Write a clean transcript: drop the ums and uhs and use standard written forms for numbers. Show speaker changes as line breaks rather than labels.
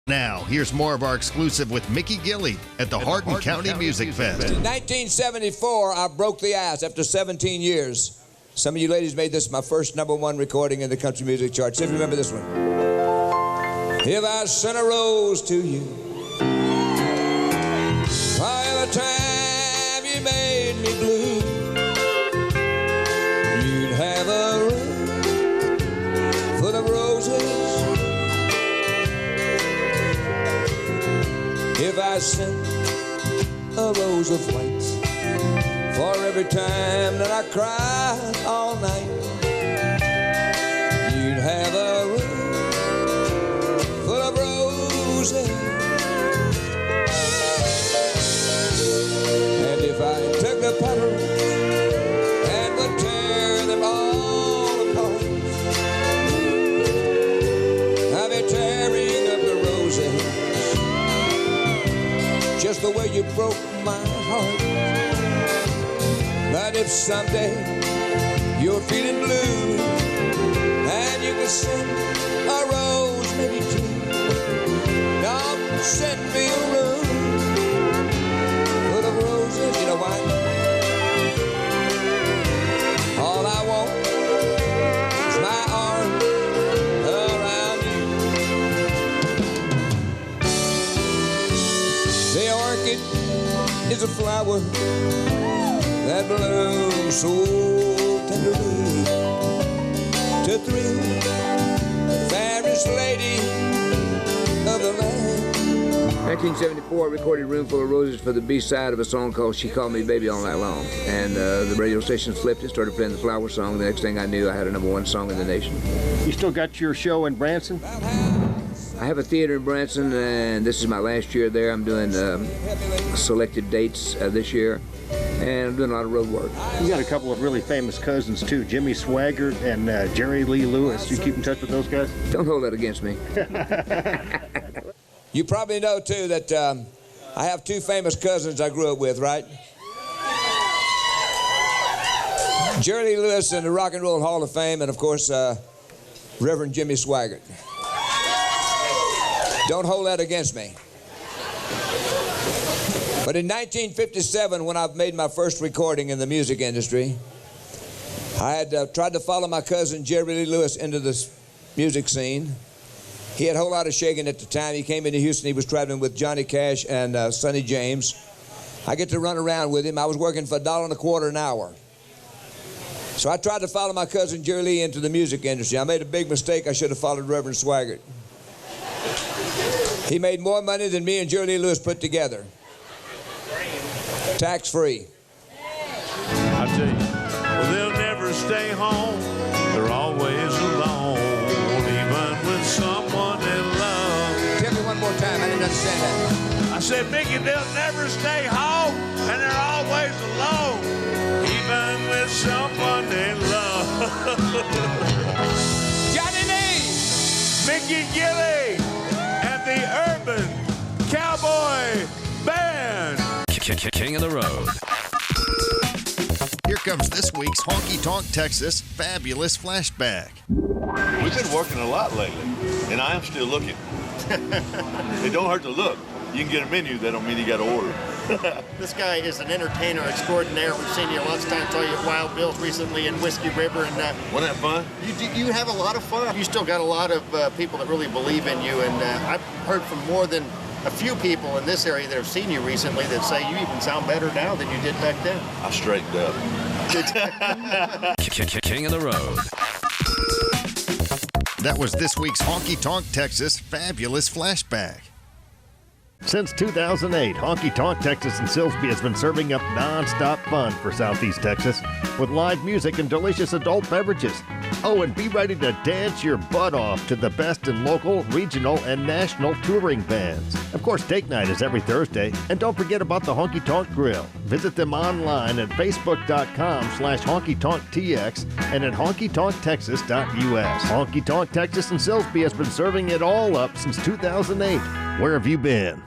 Now, here's more of our exclusive with Micky Gilley at the Hardin County Music Fest.
In 1974, I broke the ice after 17 years. Some of you ladies made this my first #1 recording in the country music charts. If you remember this one. If I sent a rose to you, by the time you made me blue, you'd have a room full of roses. If I sent a rose of white for every time that I cried all night, you'd have a room full of roses. And if I took the petals and would tear them all apart, I'd be tearing up the roses just the way you broke my heart. But if someday you're feeling blue and you can send a rose, maybe two, don't send me a room full of roses. You know why? All I want is my arms around you. The orchid is a flower that blooms so tenderly to thrill the fairest lady of the land.
1974, I recorded Room Full of Roses for the B-side of a song called She Called Me Baby All Night Long. And the radio station flipped and started playing the Flower Song. The next thing I knew, I had a #1 song in the nation.
You still got your show in Branson?
I have a theater in Branson, and this is my last year there. I'm doing selected dates this year, and I'm doing a lot of road work.
You got a couple of really famous cousins, too, Jimmy Swaggart and Jerry Lee Lewis. You keep in touch with those guys?
Don't hold that against me.
You probably know, too, that I have 2 famous cousins I grew up with, right? Jerry Lee Lewis in the Rock and Roll Hall of Fame, and, of course, Reverend Jimmy Swaggart. Don't hold that against me. But in 1957, when I made my first recording in the music industry, I had tried to follow my cousin Jerry Lee Lewis into this music scene. He had a whole lot of shaking at the time. He came into Houston. He was traveling with Johnny Cash and Sonny James. I get to run around with him. I was working for $1.25 an hour. So I tried to follow my cousin Jerry Lee into the music industry. I made a big mistake. I should have followed Reverend Swaggart. He made more money than me and Jerry Lee Lewis put together. Tax-free.
I tell you, well, they'll never stay home. They're always alone, even with someone they love.
Tell me one more time. I didn't understand that.
I said, Micky, they'll never stay home, and they're always alone, even with someone they love.
Johnny Lee!
Micky Gilley and the Urban Cowboy Band.
King of the Road.
Here comes this week's Honky Tonk Texas Fabulous Flashback.
We've been working a lot lately, and I am still looking. It don't hurt to look. You can get a menu, that don't mean you got to order.
This guy is an entertainer extraordinaire. We've seen you lots of times tell you at Wild Bill's recently in Whiskey River. And
Wasn't that fun?
You have a lot of fun. You still got a lot of people that really believe in you. And I've heard from more than a few people in this area that have seen you recently that say you even sound better now than you did back then.
I straightened up.
King of the Road.
That was this week's Honky Tonk Texas Fabulous Flashback.
Since 2008, Honky Tonk Texas in Silsbee has been serving up non-stop fun for Southeast Texas with live music and delicious adult beverages. Oh, and be ready to dance your butt off to the best in local, regional, and national touring bands. Of course, date night is every Thursday. And don't forget about the Honky Tonk Grill. Visit them online at facebook.com/honkytonktx and at honkytonktexas.us. Honky Tonk Texas in Silsbee has been serving it all up since 2008. Where have you been?